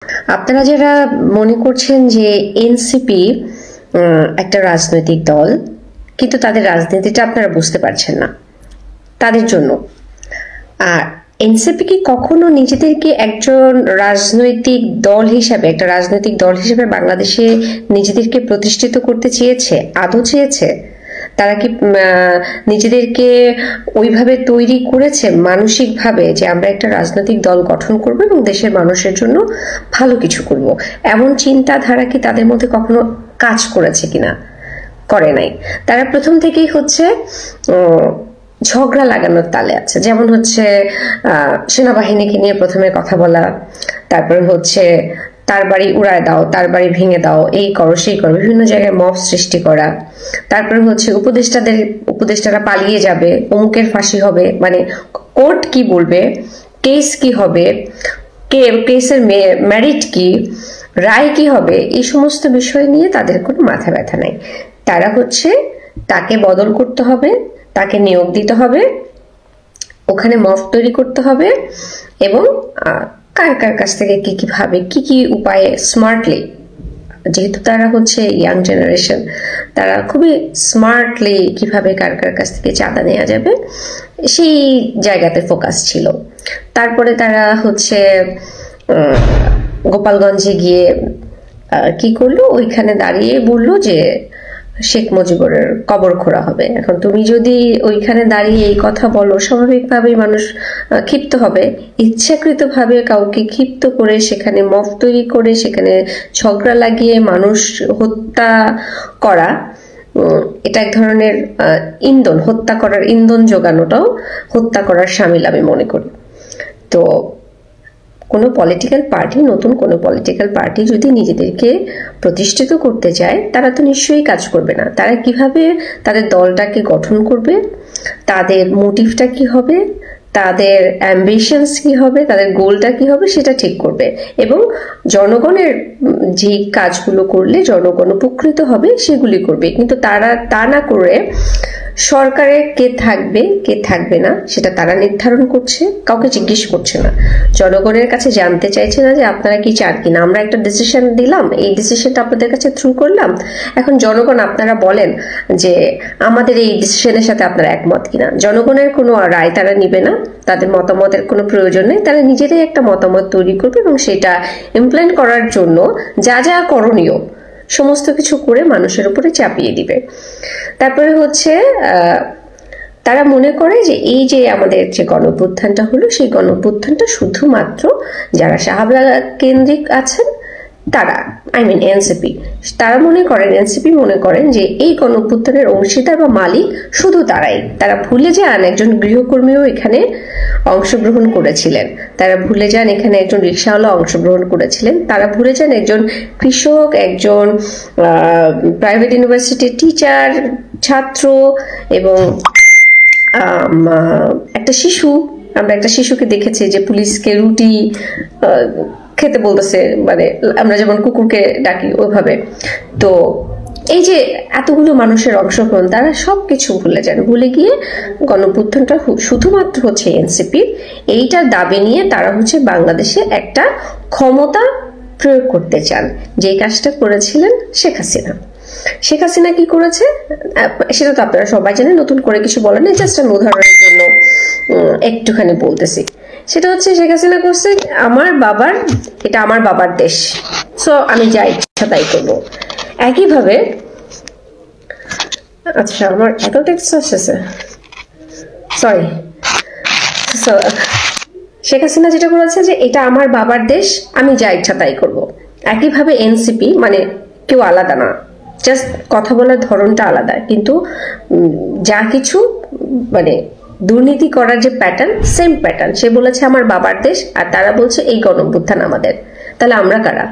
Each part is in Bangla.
আপনারা যারা মনে করছেন যে এনসিপি একটা রাজনৈতিক দল, কিন্তু তাদের রাজনীতিটা আপনারা বুঝতে পারছেন না, তাদের জন্য। আর এনসিপি কি কখনো নিজেদেরকে একজন রাজনৈতিক দল হিসাবে, একটা রাজনৈতিক দল হিসেবে বাংলাদেশে নিজেদেরকে প্রতিষ্ঠিত করতে চেয়েছে? আদৌ চেয়েছে? তারা কি নিজেদেরকে ওইভাবে তৈরি করেছে মানসিকভাবে যে আমরা একটা রাজনৈতিক দল গঠন করব এবং দেশের মানুষের জন্য ভালো কিছু করব? এমন চিন্তাধারা কি তাদের মধ্যে কখনো কাজ করেছে কিনা? করে নাই। তারা প্রথম থেকেই হচ্ছে ঝগড়া লাগানোর তালে আছে। যেমন হচ্ছে সেনাবাহিনীকে নিয়ে প্রথমে কথা বলা, তারপরে হচ্ছে তার বাড়ি উড়ায় দাও, তার বাড়ি ভেঙে দাও, এই করো সেই করো, বিভিন্ন জায়গায় মব সৃষ্টি করা। তারপরে হচ্ছে উপদেষ্টারা পালিয়ে যাবে, অমুকের ফাঁসি হবে, মানে কোর্ট কি বলবে, কেস কি হবে, কেসের মেরিট কি, রায় কি হবে, এই সমস্ত বিষয় নিয়ে তাদের কোনো মাথা ব্যথা নাই। তারা হচ্ছে তাকে বদল করতে হবে, তাকে নিয়োগ দিতে হবে, ওখানে মফ তৈরি করতে হবে এবং কার কার কাছ থেকে কি কি ভাবে, কি কি উপায়ে স্মার্টলি, যেহেতু তারা হচ্ছে ইয়াং জেনারেশন, তারা খুবই স্মার্টলি কিভাবে কার কার কাছ থেকে চাঁদা নেওয়া যাবে সেই জায়গাতে ফোকাস ছিল। তারপরে তারা হচ্ছে গোপালগঞ্জে গিয়ে কি করলো, ওইখানে দাঁড়িয়ে বললো যে শেখ মুজিবুরের কবর খোঁড়া হবে। এখন তুমি যদি ওইখানে দাঁড়িয়ে এই কথা বলো, স্বাভাবিকভাবেই মানুষ ক্ষিপ্ত হবে। ইচ্ছাকৃতভাবে কাউকে ক্ষিপ্ত করে সেখানে মফ তৈরি করে সেখানে ঝগড়া লাগিয়ে মানুষ হত্যা করা, এটা এক ধরনের ইন্ধন, হত্যা করার ইন্ধন যোগানোটাও হত্যা করার শামিল আমি মনে করি। তো কোনো পলিটিক্যাল পার্টি, নতুন কোনো পলিটিক্যাল পার্টি যদি নিজেদেরকে প্রতিষ্ঠিত করতে চায়, তারা তো নিশ্চয়ই কাজ করবে না। তারা কিভাবে তাদের দলটাকে গঠন করবে, তাদের মোটিভটা কি হবে, তাদের অ্যাম্বিশনস কি হবে, তাদের গোলটা কি হবে, সেটা ঠিক করবে এবং জনগণের যে কাজগুলো করলে জনগণ উপকৃত হবে সেগুলি করবে। কিন্তু তারা তা না করে সরকারে কে থাকবে কে থাকবে না সেটা তারা নির্ধারণ করছে, কাউকে জিজ্ঞেস করছে না, জনগণের কাছে জানতে চাইছে না যে আপনারা কি চান কিনা। আমরা একটা ডিসিশন দিলাম, এই ডিসিশনটা আপনাদের কাছে থ্রু করলাম, এখন জনগণ আপনারা বলেন যে আমাদের এই ডিসিশনের সাথে আপনারা একমত কিনা। জনগণের কোনো রায় তারা নিবে না, তাদের মতামতের কোনো প্রয়োজন নেই, তারা নিজেরাই একটা মতামত তৈরি করবে এবং সেটা ইমপ্লিমেন্ট করার জন্য যা যা করণীয় সমস্ত কিছু করে মানুষের উপরে চাপিয়ে দিবে। তারপরে হচ্ছে তারা মনে করে যে এই যে আমাদের যে গণঅভ্যুত্থানটা হলো, সেই গণঅভ্যুত্থানটা শুধুমাত্র যারা শাহবাগ কেন্দ্রিক আছেন তারা, এনসিপি, তারা মনে করেন, এনসিপি মনে করেন যে এই গণঅভ্যুত্থানের অংশীদার বা মালিক শুধু তারাই। তারা ভুলে যান একজন গৃহকর্মীও এখানে অংশগ্রহণ করেছিলেন, তারা ভুলে যান এখানে একজন রিক্সাওয়ালা অংশগ্রহণ করেছিলেন, তারা ভুলে যান একজন কৃষক, একজন প্রাইভেট ইউনিভার্সিটির টিচার, ছাত্র এবং একটা শিশু। আমরা একটা শিশুকে দেখেছি যে পুলিশকে রুটি খেতে বলতেছে, মানে আমরা যেমন কুকুরকে ডাকি ওইভাবে। তো এই যে এতগুলো মানুষের অংশগ্রহণ, তারা সবকিছু ভুলে যান, ভুলে গিয়ে গণঅভ্যুত্থানটা শুধুমাত্র হচ্ছে এনসিপির, এইটার দাবি নিয়ে তারা হচ্ছে বাংলাদেশে একটা ক্ষমতা প্রয়োগ করতে চান, যে কাজটা করেছিলেন শেখ হাসিনা। শেখ হাসিনা কি করেছে সেটা তো আপনারা সবাই জানেন, নতুন করে কিছু বলেন না, জাস্ট আমি উদাহরণের জন্য একটুখানি বলতেছি। সেটা হচ্ছে শেখ হাসিনা করছে এটা আমার বাবার দেশ, সো আমি যা ইচ্ছা তাই করবো। একইভাবে আচ্ছা আমার এত টেক্সট আসছে, সরি। শেখ হাসিনা যেটা করেছে যে এটা আমার বাবার দেশ, আমি যা ইচ্ছা তাই করবো। একইভাবে এনসিপি, মানে কেউ আলাদা না, জাস্ট কথা বলার ধরনটা আলাদা, কিন্তু যা কিছু মানে দুর্নীতি করার যে প্যাটার্ন, সেম প্যাটার্ন। সে বলেছে আমার বাবার দেশ, আর তারা বলছে এই গণঅভ্যুত্থান আমাদের। তাহলে আমরা কারা?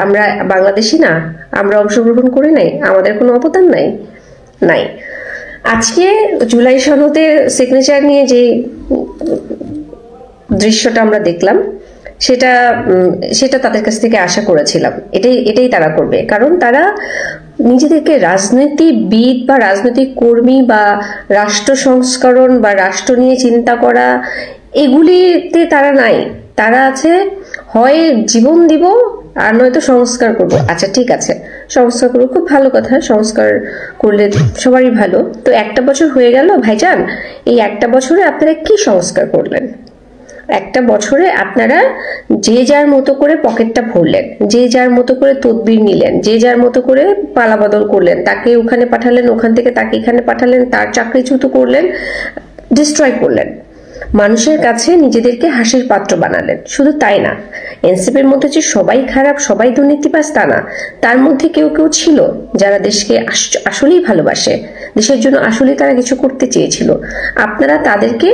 আমরা বাংলাদেশি না? আমরা অংশগ্রহণ করি নাই? আমাদের কোনো অবদান নাই। আজকে জুলাই সনদে সিগনেচার নিয়ে যে দৃশ্যটা আমরা দেখলাম, সেটা তাদের কাছ থেকে আশা করেছিলাম। এটাই তারা করবে, কারণ তারা নিজেদেরকে রাজনীতিবিদ বা রাজনৈতিক কর্মী বা রাষ্ট্র সংস্করণ বা রাষ্ট্র নিয়ে চিন্তা করা এগুলিতে তারা নাই। তারা আছে হয় জীবন দিব আর নয়তো সংস্কার করব। আচ্ছা ঠিক আছে, সংস্কার করবো, খুব ভালো কথা, সংস্কার করলে সবারই ভালো। তো একটা বছর হয়ে গেল ভাইজান, এই একটা বছরে আপনারা কি সংস্কার করলেন? একটা বছরে আপনারা যে যার মতো করে পকেটটা ভরলেন, যে যার মতো করে তদবির নিলেন, যে যার মতো করে পালাবদল করলেন, তাকে ওখানে পাঠালেন, ওখান থেকে তাকে এখানে পাঠালেন, তার চাকরিচ্যুত করলেন, ডিস্ট্রয় করলেন, মানুষের কাছে নিজেদেরকে হাসির পাত্র বানালেন। শুধু তাই না, এনসিপির মধ্যে যে সবাই খারাপ, সবাই দুর্নীতিবাজ তা না, তার মধ্যে কেউ কেউ ছিল যারা দেশকে আসলেই ভালোবাসে, দেশের জন্য আসলেই তারা কিছু করতে চেয়েছিল। আপনারা তাদেরকে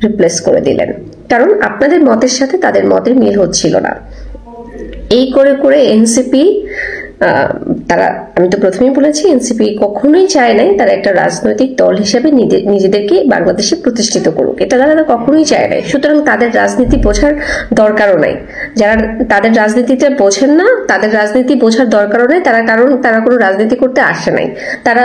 রিপ্লেস করে দিলেন, কারণ আপনাদের মতের সাথে তাদের মতের মিল হচ্ছিল না। এই করে করে এনসিপি তারা, আমি তো প্রথমেই বলেছি, এনসিপি কখনোই চায় নাই তারা একটা রাজনৈতিক দল হিসেবে নিজেদেরকে বাংলাদেশে প্রতিষ্ঠিত করুক, এটা তারা কখনোই চায় নাই। সুতরাং তাদের রাজনীতি বোঝার দরকারও নাই। যারা তাদের রাজনীতিতে বোঝেন না, তাদের রাজনীতি বোঝার দরকারও নাই, কারণ তারা কোনো রাজনীতি করতে আসে নাই। তারা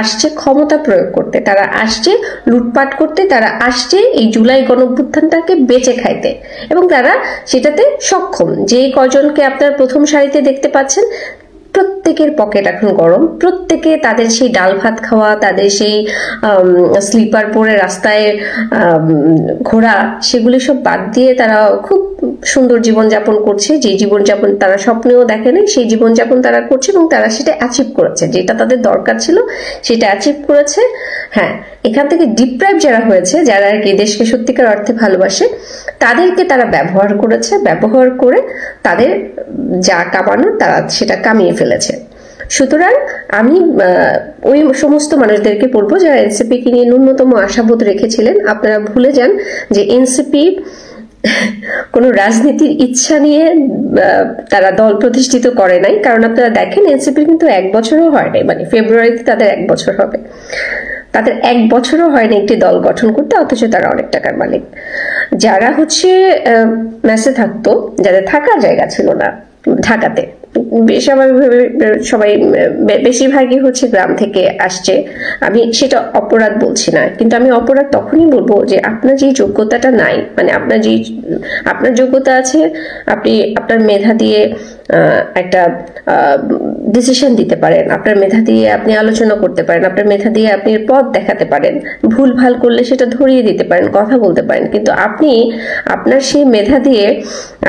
আসছে ক্ষমতা প্রয়োগ করতে, তারা আসছে লুটপাট করতে, তারা আসছে এই জুলাই গণঅভ্যুত্থানটাকে বেঁচে খাইতে, এবং তারা সেটাতে সক্ষম। যে কয়জনকে আপনারা প্রথম সারিতে দেখতে পাচ্ছেন, প্রত্যেকের পকেট এখন গরম, প্রত্যেকে তাদের সেই ডাল ভাত খাওয়া, তাদের সেই স্লিপার পরে রাস্তায় ঘোরা, সেগুলি সব বাদ দিয়ে তারা খুব সুন্দর জীবনযাপন করছে। যে জীবনযাপন তারা স্বপ্নেও দেখেনি, সেই জীবনযাপন তারা করছে, এবং তারা সেটা অ্যাচিভ করেছে, যেটা তাদের দরকার ছিল সেটা অ্যাচিভ করেছে। হ্যাঁ, এখান থেকে ডিপ্রাইভ যারা হয়েছে, যারা আর কি দেশকে সত্যিকার অর্থে ভালোবাসে, তাদেরকে তারা ব্যবহার করেছে, ব্যবহার করে তাদের যা কামানোর তারা সেটা কামিয়ে ফেলেছে। সুতরাং আমি ওই সমস্ত মানুষদেরকে বলবো যারা এনসিপিকে নিয়ে ন্যূনতম আশাবোধ রেখেছিলেন, আপনারা ভুলে যান যে এনসিপি কোনো রাজনীতির ইচ্ছা নিয়ে তারা দল প্রতিষ্ঠিত করে নাই। কারণ আপনারা দেখেন, এনসিপি কিন্তু 1 বছরও হয় নাই, মানে ফেব্রুয়ারিতে তাদের 1 বছর হবে, তাদের 1 বছরও হয়নি একটি দল গঠন করতে, অথচ তারা অনেক টাকার মালিক। যারা মেসে থাকতো, যাদের থাকার জায়গা ছিল না ঢাকাতে, সবাই বেশিরভাগই গ্রাম থেকে আসছে। আমি সেটা অপরাধ বলছি না, কিন্তু আমি অপরাধ তখনই বলবো যে আপনার যে যোগ্যতাটা নাই, মানে আপনার যোগ্যতা আছে, আপনি আপনার মেধা দিয়ে একটা ডিসিশন দিতে পারেন, আপনার মেধা দিয়ে আপনি আলোচনা করতে পারেন, আপনার মেধা দিয়ে আপনি পথ দেখাতে পারেন, ভুল ভাল করলে সেটা ধরিয়ে দিতে পারেন, কথা বলতে পারেন। কিন্তু আপনি আপনার সেই মেধা দিয়ে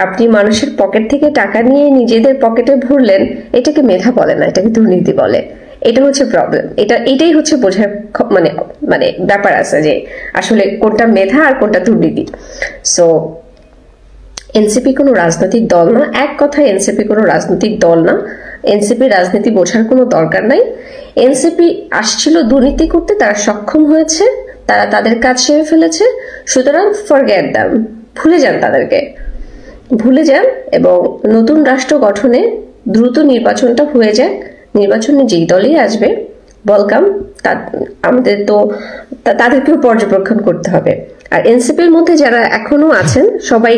আপনি মানুষের পকেট থেকে টাকা নিয়ে নিজেদের পকেটে ভরলেন, এটাকে মেধা বলে না, এটাকে দুর্নীতি বলে। এটা হচ্ছে প্রবলেম। এটাই হচ্ছে বোঝার মানে ব্যাপার আছে যে আসলে কোনটা মেধা আর কোনটা দুর্নীতি। সো এনসিপি কোনো রাজনৈতিক দল না, এক কথায় এনসিপি কোনো রাজনৈতিক দল না। এনসিপি রাজনীতি বোঝার কোনো দরকার নাই। এনসিপি আসছিল দুর্নীতি করতে, তারা সক্ষম হয়েছে, তারা তাদের কাজ সেরে ফেলেছে। সুতরাং ফরগেট দ্যাম, ভুলে যান তাদেরকে, ভুলে যান, এবং নতুন রাষ্ট্র গঠনে দ্রুত নির্বাচনটা হয়ে যাক। নির্বাচনে যেই দলই আসবে ওয়েলকাম, আমাদের তো তাদেরকেও পর্যবেক্ষণ করতে হবে। আর এনসিপির মধ্যে যারা এখনো আছেন সবাই,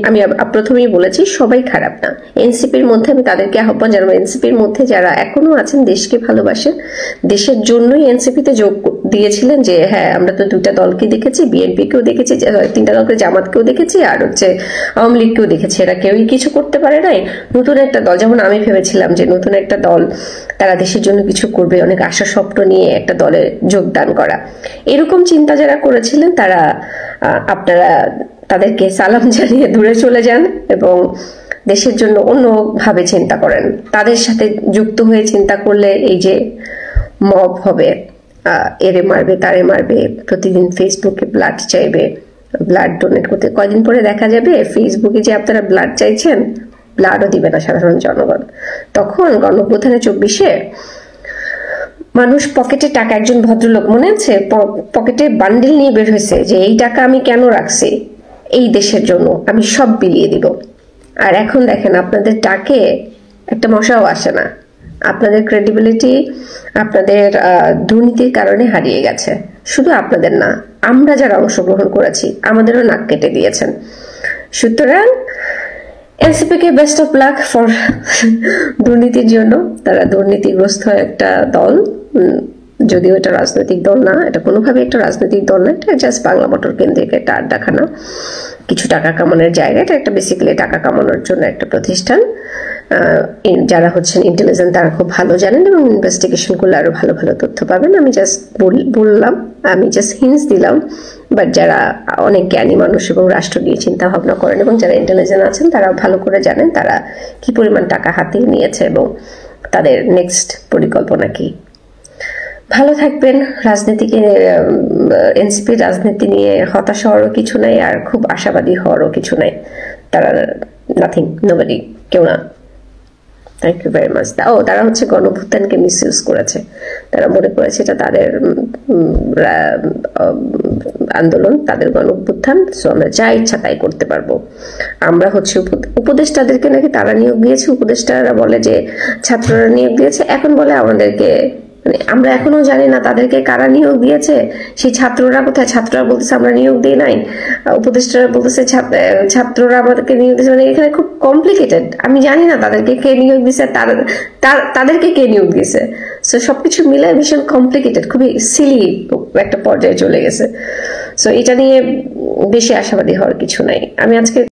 আমি প্রথমেই বলেছি, সবাই খারাপ না। এনসিপির মধ্যে আমি তাদেরকে আহ্বান জানাবো, এনসিপির মধ্যে যারা এখনো আছেন, দেশকে ভালোবাসেন, দেশের জন্যই এনসিপিতে যোগ দিয়েছিলেন, যে হ্যাঁ আমরা তো 2টা দলকে দেখেছি, বিএনপিকেও দেখেছি, 3টা দলকে, জামাতকেও দেখেছি, আর আওয়ামী লীগকেও দেখেছি, এরা কেউই কিছু করতে পারে নাই। নতুন একটা দল, যেমন আমি ভেবেছিলাম যে নতুন একটা দল, তারা দেশের জন্য কিছু করবে, অনেক আশা স্বপ্ন নিয়ে একটা দলে যোগদান করা, এরকম চিন্তা যারা করেছিলেন, আপনারা তাদেরকে সালাম জানিয়ে দূরে চলে যান এবং দেশের জন্য অন্যভাবে চিন্তা করেন। তাদের সাথে যুক্ত হয়ে চিন্তা করলে এই যে মব হবে, এরে মারবে তারে মারবে, প্রতিদিন ফেসবুকে ব্লাড চাইবে, ব্লাড ডোনেট করতে, কয়দিন পরে দেখা যাবে ফেসবুকে যে আপনারা ব্লাড চাইছেন, ব্লাডও দিবে না সাধারণ জনগণ। তখন গণঅভ্যুত্থানে 24-এ মানুষ পকেটে টাকা, একজন ভদ্রলোক মনে আছে, পকেটে বান্ডিল নিয়ে বের হয়েছে যে এই টাকা আমি কেন রাখছি, এই দেশের জন্য, আমি সব বিলিয়ে দিব। আর এখন দেখেন, আপনাদের ডাকে একটা মশাও আসে না। আপনাদের ক্রেডিবিলিটি আপনাদের দুর্নীতির কারণে হারিয়ে গেছে। শুধু আপনাদের না, আমরা যারা অংশগ্রহণ করেছি আমাদেরও নাক কেটে দিয়েছেন। সুতরাং এনসিপিকে বেস্ট অফ লাক ফর দুর্নীতির জন্য। তারা দুর্নীতিগ্রস্ত একটা দল, যদিও এটা রাজনৈতিক দল না, এটা কোনোভাবে একটা রাজনৈতিক দল না, এটা জাস্ট বাংলা মোটর কেন্দ্রিক একটা আড্ডাখানা, কিছু টাকা কামানোর জায়গা। এটা একটা বেসিক্যালি টাকা কামানোর জন্য একটা প্রতিষ্ঠান। যারা হচ্ছেন ইন্টেলিজেন্ট তারা খুব ভালো জানেন এবং ইনভেস্টিগেশন করলে আরো ভালো ভালো তথ্য পাবেন। আমি জাস্ট বললাম, আমি জাস্ট হিন্টস দিলাম, বাট যারা অনেক জ্ঞানী মানুষ এবং রাষ্ট্র নিয়ে চিন্তা ভাবনা করেন এবং যারা ইন্টেলিজেন্ট আছেন তারা ভালো করে জানেন তারা কি পরিমাণ টাকা হাতিয়ে নিয়েছে এবং তাদের নেক্সট পরিকল্পনা কি। ভালো থাকবেন। রাজনীতিকে, এনসিপির রাজনীতি নিয়ে হতাশ হওয়ারও কিছু নাই, আর খুব আশাবাদী হওয়ারও কিছু নাই। তারা নাথিং, নোবডি, কেউ না। Thank you very much. তারা হচ্ছে গণঅভ্যুত্থানকে মিসইউজ করেছে। তারা মনে করেছে এটা তাদের আন্দোলন, তাদের গণঅভ্যুত্থান, সো আমরা যা ইচ্ছা তাই করতে পারবো। আমরা হচ্ছে উপদেষ্টাদেরকে নাকি তারা নিয়োগ দিয়েছে, উপদেষ্টারা বলে যে ছাত্ররা নিয়োগ দিয়েছে, এখন বলে আমাদেরকে, মানে আমরা এখনো জানি না তাদেরকে কারা নিয়োগ দিয়েছে, সেই ছাত্ররা কোথায়। ছাত্ররা বলতেছে আমরা নিয়োগ দিই নাই, উপদেষ্টারা বলতেছে ছাত্ররা আমাদেরকে নিয়োগ দিয়েছে। মানে এখানে খুব কমপ্লিকেটেড, আমি জানি না তাদেরকে কে নিয়োগ দিয়েছে, তাদেরকে কে নিয়োগ দিয়েছে। সো সবকিছু মিলে ভীষণ কমপ্লিকেটেড, খুবই সিলি একটা পর্যায়ে চলে গেছে। সো এটা নিয়ে বেশি আশাবাদী হওয়ার কিছু নাই। আমি আজকে